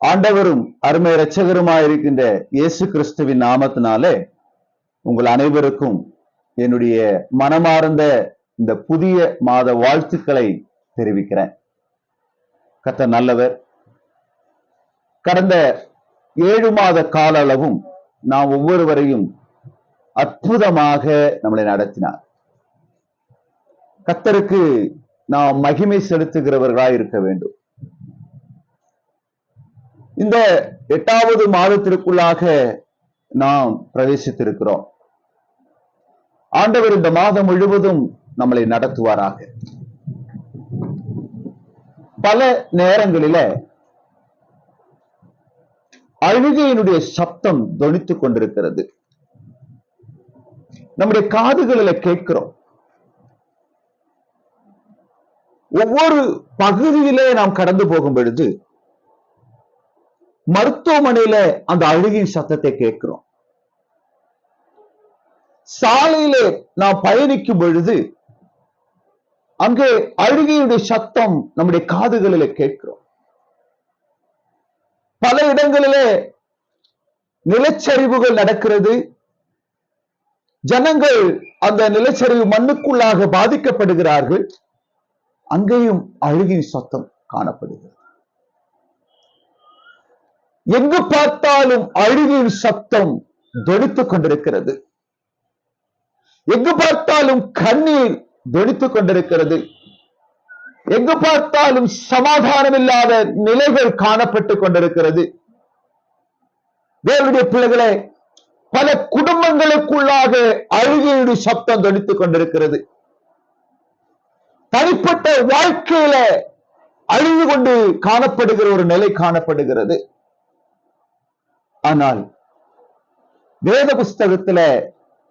ஆண்டவரும் அருமை இரட்சகருமாயிருக்கின்ற இயேசு கிறிஸ்துவின் நாமத்தினாலே உங்கள் அனைவருக்கும் என்னுடைய மனமார்ந்த இந்த புதிய மாத வாழ்த்துக்களை தெரிவிக்கிறேன். கர்த்தர் நல்லவர். கடந்த 7 மாத கால அளவும் நாம் ஒவ்வொருவரையும் அற்புதமாக நம்மளை நடத்தினார். கர்த்தருக்கு நாம் மகிமை செலுத்துகிறவர்களாய் இருக்க வேண்டும். இந்த 8வது மாதத்திற்குள்ளாக நாம் பிரவேசித்திருக்கிறோம். ஆண்டவர் இந்த மாதம் முழுவதும் நம்மளை நடத்துவாராக. பல நேரங்களில அழுகையினுடைய சப்தம் தொனித்துக் கொண்டிருக்கிறது. நம்முடைய காதுகளில கேட்கிறோம். ஒவ்வொரு பகுதியிலே நாம் கடந்து போகும் பொழுது மருத்துவமனையில அந்த அழுகையின் சத்தத்தை கேட்கிறோம். சாலையிலே நாம் பயணிக்கும் பொழுது அங்கே அழுகையுடைய சத்தம் நம்முடைய காதுகளிலே கேட்கிறோம். பல இடங்களிலே நிலச்சரிவுகள் நடக்கிறது. ஜனங்கள் அந்த நிலச்சரிவு மண்ணுக்குள்ளாக பாதிக்கப்படுகிறார்கள். அங்கேயும் அழுகையின் சத்தம் காணப்படுகிறது. எங்கு பார்த்தாலும் அழுகையின் சத்தம் தொனித்துக் கொண்டிருக்கிறது. எங்கு பார்த்தாலும் கண்ணீர் தொனித்துக் கொண்டிருக்கிறது. எங்கு பார்த்தாலும் சமாதானம் இல்லாத நிலைகள் காணப்பட்டுக் கொண்டிருக்கிறது. தேவனுடைய பிள்ளைகளே, பல குடும்பங்களுக்குள்ளாக அழுகையுடைய சத்தம் தொனித்துக் கொண்டிருக்கிறது. தனிப்பட்ட வாழ்க்கையில அழுது கொண்டு காணப்படுகிற ஒரு நிலை காணப்படுகிறது. ஆனால் வேத புஸ்தகத்துல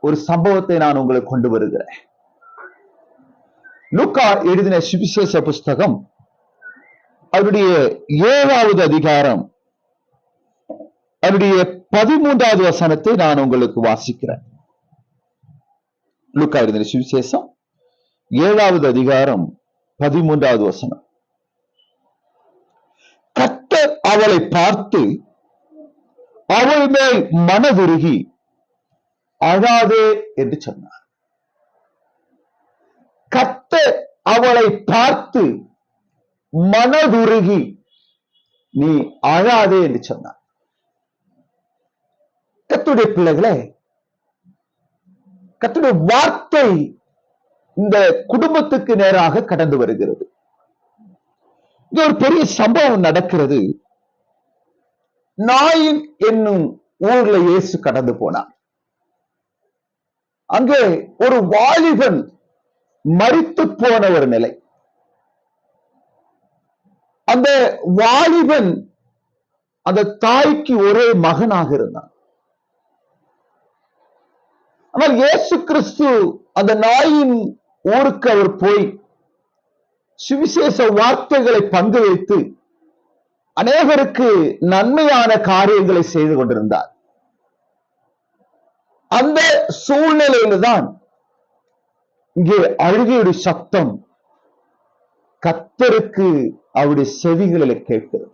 ஒரு சம்பவத்தை நான் உங்களுக்கு கொண்டு வருகிறேன். லூக்கா எழுதின சுவிசேஷ புஸ்தகம் அவருடைய 7வது அதிகாரம் அவருடைய 13வது வசனத்தை நான் உங்களுக்கு வாசிக்கிறேன். லூக்கா எழுதின சுவிசேஷம் 7வது அதிகாரம் 13வது வசனம். கர்த்தர் அவளை பார்த்து அவள் மேல் மனதுருகி அழாதே என்று சொன்னார். கர்த்தர் அவளை பார்த்து மனதுருகி நீ அழாதே என்று சொன்னார். கர்த்தருடைய பிள்ளைகளே, கர்த்தருடைய வார்த்தை இந்த குடும்பத்துக்கு நேராக கடந்து வருகிறது. இங்க ஒரு பெரிய சம்பவம் நடக்கிறது. நாயின் என்னும் ஊர்ல இயேசு கடந்து போனார். அங்கே ஒரு வாலிபன் மரித்து போன ஒரு நிலை. அந்த வாலிபன் அந்த தாய்க்கு ஒரே மகனாக இருந்தான். ஆனால் இயேசு கிறிஸ்து அந்த நாயின் ஊருக்கு அவர் போய் சுவிசேஷ வார்த்தைகளை பங்கு வைத்து அநேகருக்கு நன்மையான காரியங்களை செய்து கொண்டிருந்தார். அந்த சூழ்நிலையில்தான் இங்கே அழுகையுடைய சத்தம் கர்த்தருக்கு அவருடைய செவிகளில் கேட்கிறது.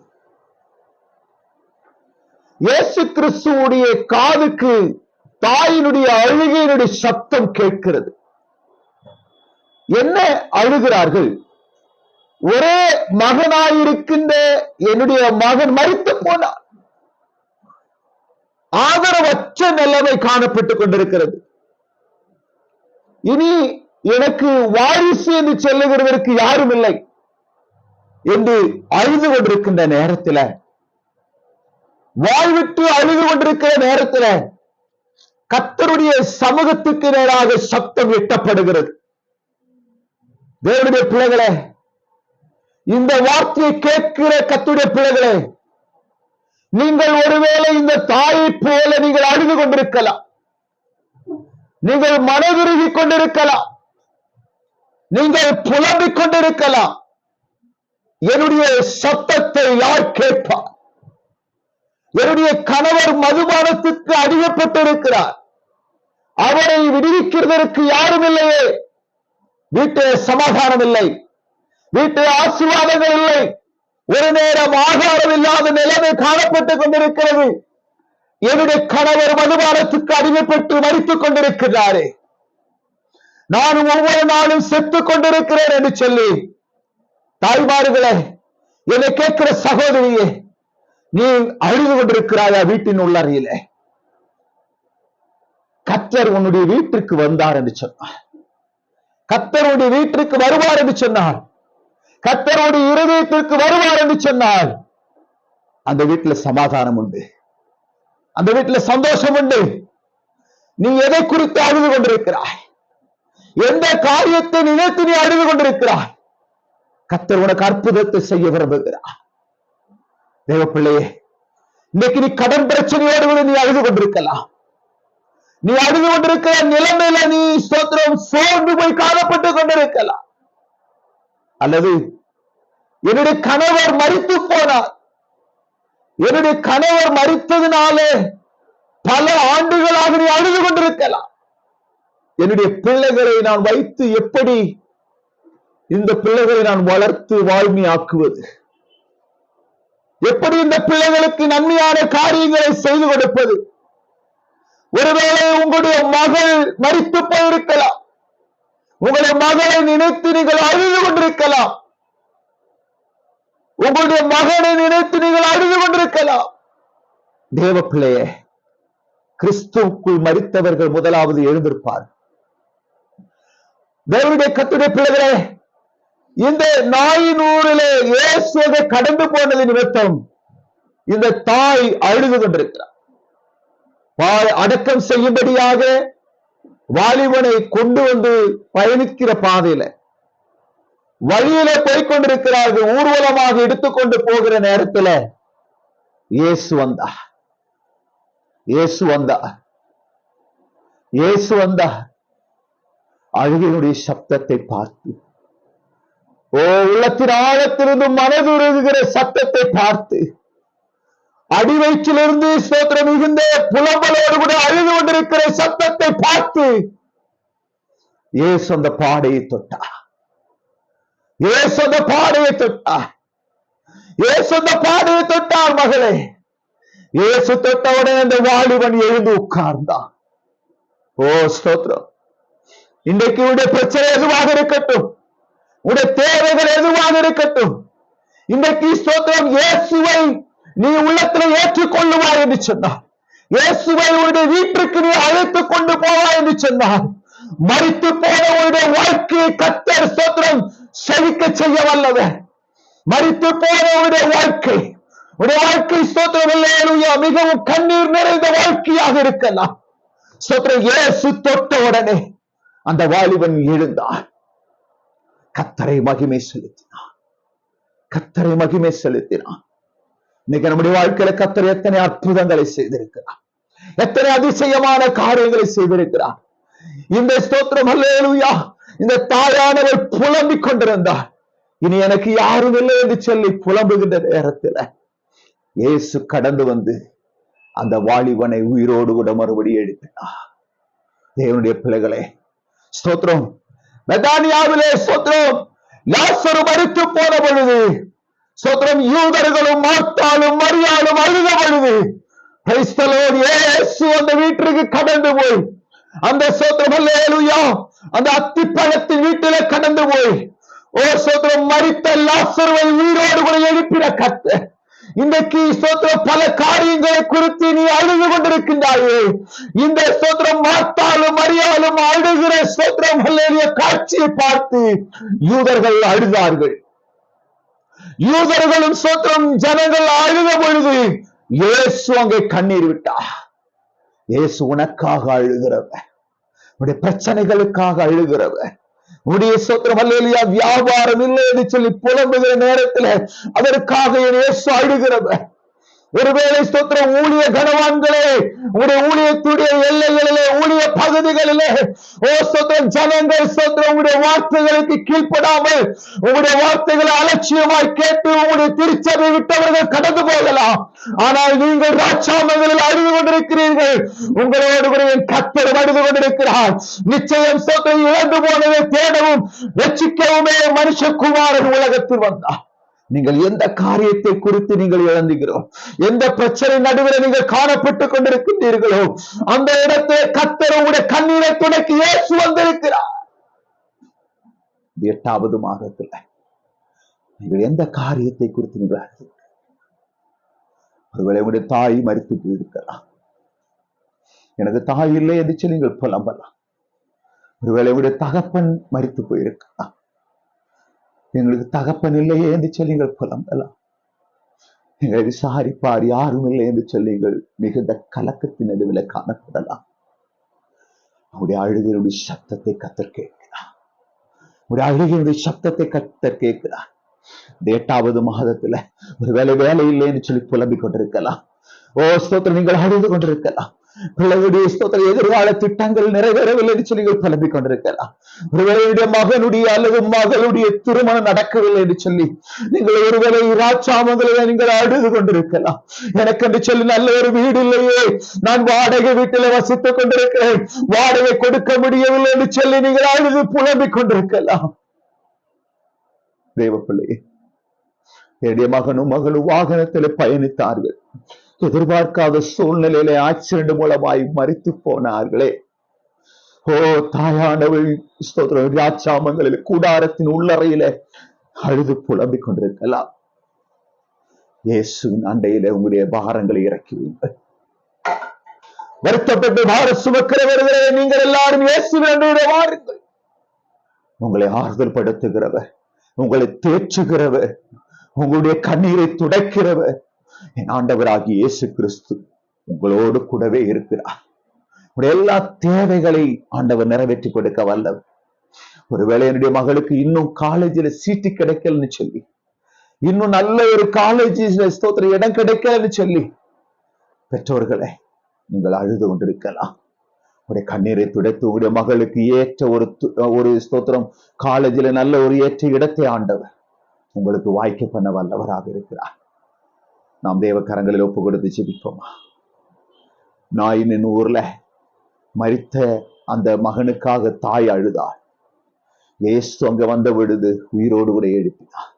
இயேசு கிறிஸ்துவுடைய காதுக்கு தாயினுடைய அழுகையினுடைய சத்தம் கேட்கிறது. என்ன அழுகிறார்கள்? ஒரே மகனாயிருக்கின்ற என்னுடைய மகன் மரித்து போனார். ஆதரவற்ற நிலைமை காணப்பட்டுக் கொண்டிருக்கிறது. இனி எனக்கு வாரிசு என்று சொல்லுகிறதற்கு யாரும் இல்லை என்று அழுது கொண்டிருக்கின்ற நேரத்தில், வாழ்விட்டு அழுது கொண்டிருக்கிற நேரத்தில் கர்த்தருடைய சமூகத்துக்கு நேராக சத்தம் எட்டப்படுகிறது. தேவனுடைய பிள்ளைகளே, இந்த வார்த்தையை கேட்கிற கர்த்தருடைய பிள்ளைகளே, நீங்கள் ஒருவேளை இந்த தாயை போல நீங்கள் அழுது கொண்டிருக்கலாம். நீங்கள் மனதுருகிக் கொண்டிருக்கலாம். நீங்கள் புலம்பிக் கொண்டிருக்கலாம். என்னுடைய சத்தத்தை யார் கேட்பார்? என்னுடைய கணவர் மதுபானத்துக்கு அடிமைப்பட்டிருக்கிறார். அவரை விடுவிக்கிறதற்கு யாரும் இல்லையே. வீட்டில் சமாதானம் இல்லை, வீட்டில் ஆசீர்வாதங்கள் இல்லை, ஒரு நேரம் ஆகாரம் இல்லாத நிலைமை காணப்பட்டுக் கொண்டிருக்கிறது. என்னுடைய கணவர் மதுபானத்துக்கு அடிமைப்பட்டு மரித்துக் கொண்டிருக்கிறாரே, நானும் ஒவ்வொரு நாளும் செத்துக் கொண்டிருக்கிறேன் என்று சொல்லி, தாய்மார்களே, என்னை கேட்கிற சகோதரியே, நீ அழுது கொண்டிருக்கிறாயா? வீட்டின் உள்ளறையிலே கர்த்தர் உன்னுடைய வீட்டிற்கு வந்தார் என்று சொன்னார். கர்த்தருடைய வீட்டிற்கு வருவார் என்று சொன்னார். கர்த்தருடைய இருதயத்திற்கு வருவார் என்று சொன்னார். அந்த வீட்டுல சமாதானம் உண்டு, அந்த வீட்டுல சந்தோஷம் உண்டு. நீ எதை குறித்து அழுது கொண்டிருக்கிறாய்? எந்த காரியத்தை நினைத்து நீ அழுது கொண்டிருக்கிறாய்? கர்த்தர் உனக்கு அற்புதத்தை செய்ய விரும்புகிறார். தேவ பிள்ளையே, இன்னைக்கு நீ கடன் பிரச்சனையோடு நீ அழுது கொண்டிருக்கலாம். நீ அழுது கொண்டிருக்கிற நிலைமையில நீ ஸ்தோத்திரம் சோர்ந்து போய் காணப்பட்டுக் கொண்டிருக்கலாம். அல்லது என்னுடைய கணவர் மரித்து போனார், என்னுடைய கணவர் மரித்ததினாலே பல ஆண்டுகளாக நீ அழுது கொண்டிருக்கலாம். என்னுடைய பிள்ளைகளை நான் வைத்து எப்படி இந்த பிள்ளைகளை நான் வளர்த்து வாழ்மையாக்குவது, எப்படி இந்த பிள்ளைகளுக்கு நன்மையான காரியங்களை செய்து கொடுப்பது? ஒருவேளை உங்களுடைய மகள் மரித்து போயிருக்கலாம். உங்களுடைய மகளை நினைத்து நீங்கள் அழுது கொண்டிருக்கலாம். உங்களுடைய மகனை நினைத்து நீங்கள் அழுது கொண்டிருக்கலாம். தேவ பிள்ளையே, கிறிஸ்துவுக்குள் மரித்தவர்கள் முதலாவது எழுந்திருப்பார். தேவனுடைய கர்த்தருடைய பிள்ளைகளே, இந்த நாயினூரிலே இயேசுவை கடந்து போனது நிமித்தம் இந்த தாய் அழுது கொண்டிருக்கிறார். அடக்கம் செய்யும்படியாக வாலிபனை கொண்டு வந்து பயணிக்கிற பாதையில வழியில போய்கொண்டிருக்கிறார்கள். ஊர்வலமாக எடுத்துக்கொண்டு போகிற நேரத்தில் இயேசு வந்தா, இயேசு வந்தா, இயேசு வந்தா. அழுகையினுடைய சப்தத்தை பார்த்து, உள்ளத்தின் ஆழத்திலிருந்து மனதுருகிற சத்தத்தை பார்த்து, அடிவயிற்றிலிருந்து ஸ்தோத்திரம் மிகுந்த புலம்பலோடு கூட அழுது கொண்டிருக்கிற சத்தத்தை பார்த்து இயேசு அந்த பாடையை தொட்டா. இயேசு அந்த பாடையை தொட்டா. இயேசு அந்த பாடையை தொட்டார். மகளே, இயேசு தொட்டவுடனே அந்த வாலிபன் எழுந்து உட்கார்ந்தான். ஓ ஸ்தோத்திரம். இன்றைக்கு உடைய பிரச்சனை எதுவாக இருக்கட்டும், உடைய தேவைகள் எதுவாக இருக்கட்டும், இன்றைக்கு ஸ்தோத்திரம் இயேசுவை நீ உள்ளத்தில் ஏற்றுக்கொள்ளுவாய் என்று சொன்னார். இயேசுவை உன்னுடைய வீட்டிற்கு நீ அழைத்துக் கொண்டு போவாய் என்று சொன்னார். மரித்து போன உன்னுடைய வாழ்க்கையை கர்த்தர் ஸ்தோத்திரம் செழிக்க செய்ய வல்லவர். மரித்து போன உன்னுடைய வாழ்க்கை, உன்னுடைய வாழ்க்கை ஸ்தோத்திரம் அல்லேலூயா மிகவும் கண்ணீர் நிறைந்த வாழ்க்கையாக இருக்கலாம். ஸ்தோத்திரம் இயேசு தொட்ட உடனே அந்த வாலிபன் எழுந்தார். கர்த்தரை மகிமை செலுத்தினார். கர்த்தரை மகிமை செலுத்தினார். இன்னைக்கு நம்முடைய வாழ்க்கையில கர்த்தர் எத்தனை அற்புதங்களை செய்திருக்கிறார், எத்தனை அதிசயமான காரியங்களை செய்திருக்கிறார். இந்த ஸ்தோத்திரம் அல்லேலூயா, இந்த தாயானவர் புலம்பிக் கொண்டிருந்தார். இனி எனக்கு யாரும் இல்லை என்று சொல்லி புலம்புகின்ற நேரத்தில் இயேசு கடந்து வந்து அந்த வாலிபனை உயிரோடு கூட மறுபடியும் எழுப்பினார். தேவனுடைய பிள்ளைகளே, ஸ்தோத்திரம். பெத்தானியாவிலே ஸ்தோத்திரம் லாசரு மரித்து போன பொழுது ஸ்தோத்திரம் யூதர்களும் மார்த்தாலும் மரியாளும் அழுத பொழுது இயேசு அந்த வீட்டிற்கு கடந்து போய் அந்த ஸ்தோத்திரம் அல்லேலூயா அந்த அத்திப்பழத்தின் வீட்டிலே கடந்து போய் ஓ ஸ்தோத்திரம் மரித்த லாசருவை உயிரோடு கூட எழுப்பின கர்த்தர் இன்றைக்கு ஸ்தோத்திரம் பல காரியங்களை குறித்து நீ அழுது கொண்டிருக்கின்றாயே. இந்த ஸ்தோத்திரம் மார்த்தாலும் மரியாளும் அழுகிற ஸ்தோத்திரம் அல்லேலூயா காட்சியை பார்த்து யூதர்கள் அழுதார்கள். யூதர்களும் ஸ்தோத்திரம் ஜனங்கள் அழுத பொழுது இயேசு அங்கே கண்ணீர் விட்டார். இயேசு உனக்காக அழுகிறவர், உடைய பிரச்சனைகளுக்காக அழுகிறவர், உடைய ஸ்தோத்திரம் அல்லேலூயா வியாபாரம் இல்லை என்று சொல்லி புலம்புகிற நேரத்தில் அதற்காக இயேசு அழுகிறவர். ஒருவேளை ஸ்தோத்திரம் ஊழிய கனவான்களே, உங்களுடைய ஊழியத்துடைய எல்லைகளிலே ஊழிய பகுதிகளிலே ஓ ஸ்தோத்திரம் ஜனங்கள் ஸ்தோத்திரம் உங்களுடைய வார்த்தைகளுக்கு கீழ்ப்படாமல் உங்களுடைய வார்த்தைகளை அலட்சியமாய் கேட்டு உங்களுடைய திருச்சபை விட்டவர்கள் கடந்து போகலாம். ஆனால் நீங்கள் ராட்சாமங்களில் அழுது கொண்டிருக்கிறீர்கள். உங்களோடு கூட என் கர்த்தர் அழுது கொண்டிருக்கிறார். நிச்சயம் ஸ்தோத்திரம் இழந்து போனதை தேடவும் ரட்சிக்கவுமே மனுஷகுமாரன் உலகத்தில் வந்தார். நீங்கள் எந்த காரியத்தை குறித்து நீங்கள் இழந்தீர்களோ, எந்த பிரச்சனை நடுவில் நீங்கள் காணப்பட்டுக் கொண்டிருக்கின்றீர்களோ, அந்த இடத்தை கர்த்தர் உங்களுடைய கண்ணீரை துடைக்க இயேசு வந்திருக்கிறார். 8வது மாதத்துல நீங்கள் எந்த காரியத்தை குறித்து நீங்கள் அழுது, ஒருவேளை உங்களுடைய தாய் மரித்து போயிருக்கலாம். எனக்கு தாய் இல்லை என்று சொல்லி நீங்கள் புலம்பலாம். ஒருவேளை உங்களுடைய தகப்பன் மரித்து போயிருக்கலாம். எங்களுக்கு தகப்பன் இல்லையே என்று சொல்லி நீங்கள் புலம்பலாம். எங்களை விசாரிப்பார் யாரும் இல்லை என்று சொல்லி நீங்கள் மிகுந்த கலக்கத்தின் நடுவில் காணப்படலாம். அவருடைய அழுகையுடைய சத்தத்தை கர்த்தர் கேட்கிறார். உடைய அழுகையுடைய சத்தத்தை கர்த்தர் கேட்கிறார். 8வது மாதத்துல ஒருவேளை வேலை இல்லைன்னு சொல்லி புலம்பிக் கொண்டிருக்கலாம். ஓ ஸ்தோத்திரம், நீங்கள் அழுது கொண்டிருக்கலாம். பிள்ளைகளுடைய ஸ்தோத்திரம் எதிர்கால திட்டங்கள் நிறைவேறவில்லை என்று சொல்லி நீங்கள் புலம்பிக் கொண்டிருக்கலாம். ஒருவேளையுடைய மகனுடைய அல்லது மகளுடைய திருமணம் நடக்கவில்லை என்று சொல்லி நீங்கள் ஒருவேளை ராஜாமங்களை நீங்கள் அழுது கொண்டிருக்கலாம். எனக்கு என்று சொல்லி நல்ல ஒரு வீடு இல்லையே, நான் வாடகை வீட்டில் வசித்துக் கொண்டிருக்கிறேன், வாடகை கொடுக்க முடியவில்லை என்று சொல்லி நீங்கள் அழுது புலம்பிக் கொண்டிருக்கலாம். தேவ பிள்ளையே, என்னுடைய மகனும் மகளும் வாகனத்தில் பயணித்தார்கள். எதிர்பார்க்காத சூழ்நிலையில ஆக்சிடென்ட் மூலமாய் மரித்து போனார்களே. ஓ தாயானவள் ஸ்தோத்திரம், ராஜாமங்களில் கூடாரத்தின் உள்ளறையில அழுது புலம்பிக் கொண்டிருக்கலாம். இயேசுவின் அண்டையில உங்களுடைய பாரங்களை இறக்குவீங்கள். வருத்தப்பட்டு பார சுமக்கிறவர்களே, நீங்கள் எல்லாரும் இயேசுவின் அண்டையில வாருங்கள். உங்களை ஆறுதல் படுத்துகிறவர், உங்களை தேற்றுகிறவர், உங்களுடைய கண்ணீரை துடைக்கிறவர் என் ஆண்டவராகிய இயேசு கிறிஸ்து உங்களோடு கூடவே இருக்கிறார். உடைய எல்லா தேவைகளை ஆண்டவர் நிறைவேற்றி கொடுக்க வல்லவர். ஒருவேளை என்னுடைய மகளுக்கு இன்னும் காலேஜில் சீட்டு கிடைக்கலன்னு சொல்லி, இன்னும் நல்ல ஒரு காலேஜில் ஸ்தோத்திர இடம் கிடைக்கலன்னு சொல்லி பெற்றோர்களை நீங்கள் அழுது கொண்டிருக்கலாம். உடைய கண்ணீரை துடைத்து உங்களுடைய மகளுக்கு ஏற்ற ஒரு ஸ்தோத்திரம் காலேஜில் நல்ல ஒரு ஏற்ற இடத்தை ஆண்டவர் உங்களுக்கு வாய்க்க பண்ண வல்லவராக இருக்கிறார். நாம் தேவ கரங்களில் ஒப்பு கொடுத்து ஜெபிப்போமா. நாயின் ஊர்ல மரித்த அந்த மகனுக்காக தாய் அழுதாள். இயேசு அங்க வந்த விடுது உயிரோடு கூட எழுப்பினார்.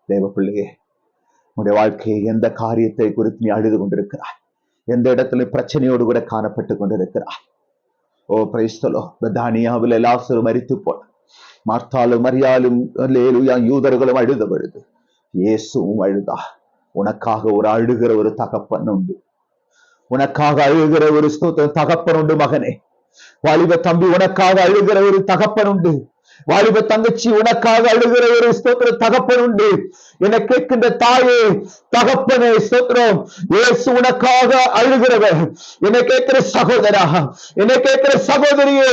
தேவ பிள்ளையே, உன்னுடைய வாழ்க்கையை எந்த காரியத்தை குறித்து நீ அழுது கொண்டிருக்கிறாய், எந்த இடத்துல பிரச்சனையோடு கூட காணப்பட்டு கொண்டிருக்கிறாய். ஓ பிரைஸ் தி லார்ட். பெத்தானியாவில் லாசரு மரித்து போன, மார்த்தாலும் மரியாளும் யூதர்களும் அழுத பொழுது இயேசுவும் அழுதா. உனக்காக ஒரு அழுகிற ஒரு தகப்பன் உண்டு, உனக்காக அழுகிற ஒரு தகப்பன் உண்டு. மகனே, வாலிப தம்பி, உனக்காக அழுகிற ஒரு தகப்பன் உண்டு. வாலிப தங்கச்சி, உனக்காக அழுகிற ஒரு ஸ்தோத்திர தகப்பன் உண்டு. என்னை கேட்கின்ற தாயே, தகப்பனே ஸ்தோத்திரம், இயேசு உனக்காக அழுகிறவர். என்னை கேட்கிற சகோதரா, என்னை கேட்கிற சகோதரியே,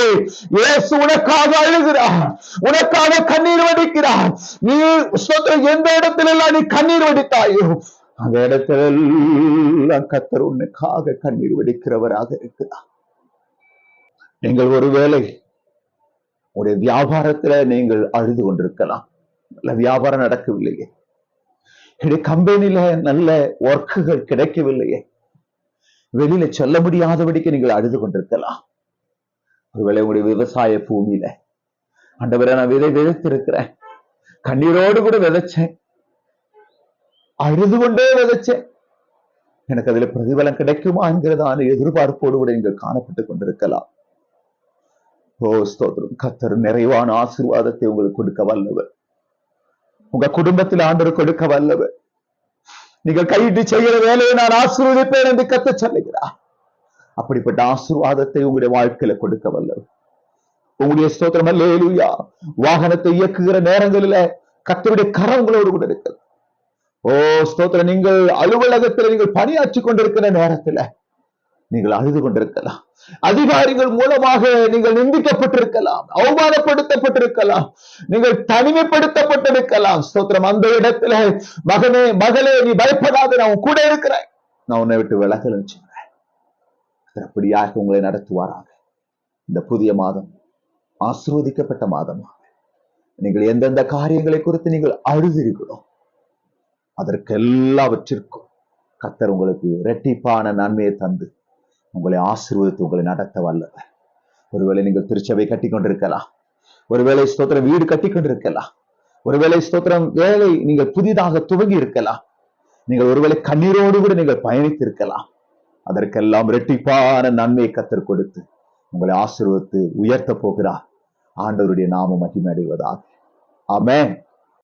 இயேசு உனக்காக அழுகிறார், உனக்காக கண்ணீர் வடிக்கிறார். நீ ஸ்தோத்திரம் எந்த இடத்துல எல்லாம் நீ கண்ணீர் வடித்தாயோ அந்த இடத்துல கர்த்தர் உனக்காக கண்ணீர் வடிக்கிறவராக இருக்கிறார். நீங்கள் ஒருவேளை உடைய வியாபாரத்துல நீங்கள் அழுது கொண்டிருக்கலாம். நல்ல வியாபாரம் நடக்கவில்லையே, கம்பெனியில நல்ல ஒர்க்குகள் கிடைக்கவில்லையே, வெளியில சொல்ல முடியாதபடிக்கு நீங்கள் அழுது கொண்டிருக்கலாம். ஒருவேளை உங்களுடைய விவசாய பூமியில, ஆண்டவரே நான் விதை விதைத்திருக்கிறேன், கண்ணீரோடு கூட விதைச்சேன், அழுது கொண்டே விதைச்சேன், எனக்கு அதுல பிரதிபலம் கிடைக்குமா என்கிறதான எதிர்பார்ப்போடு கூட நீங்கள் காணப்பட்டு கொண்டிருக்கலாம். ஓ ஸ்தோத்திரம், கர்த்தர் நிறைவான ஆசீர்வாதத்தை உங்களுக்கு கொடுக்க வல்லவர். உங்க குடும்பத்தில் ஆண்டவர் கொடுக்க வல்லவர். நீங்கள் கையிட்டு செய்கிற வேலையை நான் ஆசீர்வதிப்பேன் என்று கர்த்தர் சொல்லுகிறார். அப்படிப்பட்ட ஆசீர்வாதத்தை உங்களுடைய வாழ்க்கையில கொடுக்க வல்லவர். உங்களுடைய ஸ்தோத்திரம் அல்லேலூயா. வாகனத்தை இயக்குகிற நேரங்களில கர்த்தருடைய கரம் உங்களோடு கூட இருக்கிறது. ஓ ஸ்தோத்திரம், நீங்கள் அலுவலகத்தில் நீங்கள் பணியாற்றி கொண்டிருக்கிற நேரத்துல நீங்கள் அழுது கொண்டிருக்கலாம். அதிகாரிகள் மூலமாக நீங்கள் நிந்திக்கப்பட்டிருக்கலாம், அவமானப்படுத்தப்பட்டிருக்கலாம், நீங்கள் தனிமைப்படுத்தப்பட்டிருக்கலாம். ஸ்தோத்திரம், அந்த இடத்துல மகனே மகளே நீ பயப்படாத, நான் கூட இருக்கிறேன், நான் உன்னை விட்டு விலகலன்னு சொல்றேன். அப்படியாக உங்களை நடத்துவாராக. இந்த புதிய மாதம் ஆசீர்வதிக்கப்பட்ட மாதமாக நீங்கள் எந்தெந்த காரியங்களை குறித்து நீங்கள் அழுதிருக்கிறோ அதற்கு எல்லாவற்றிற்கும் கர்த்தர் உங்களுக்கு இரட்டிப்பான நன்மையை தந்து உங்களை ஆசீர்வதித்து உங்களை நடத்த வல்லவர். ஒருவேளை நீங்கள் திருச்சபை கட்டி கொண்டிருக்கலாம், ஒருவேளை ஸ்தோத்திர வீடு கட்டி கொண்டிருக்கலாம், ஒருவேளை ஸ்தோத்திரம் வேலை நீங்கள் புதிதாக துவங்கி இருக்கலாம். நீங்கள் ஒருவேளை கண்ணீரோடு கூட நீங்கள் பயணித்திருக்கலாம். அதற்கெல்லாம் இரட்டிப்பான நன்மையை கத்தர் கொடுத்து உங்களை ஆசீர்வதித்து உயர்த்த போகிறார். ஆண்டவருடைய நாமம் மகிமை அடைவதாக. ஆமென்.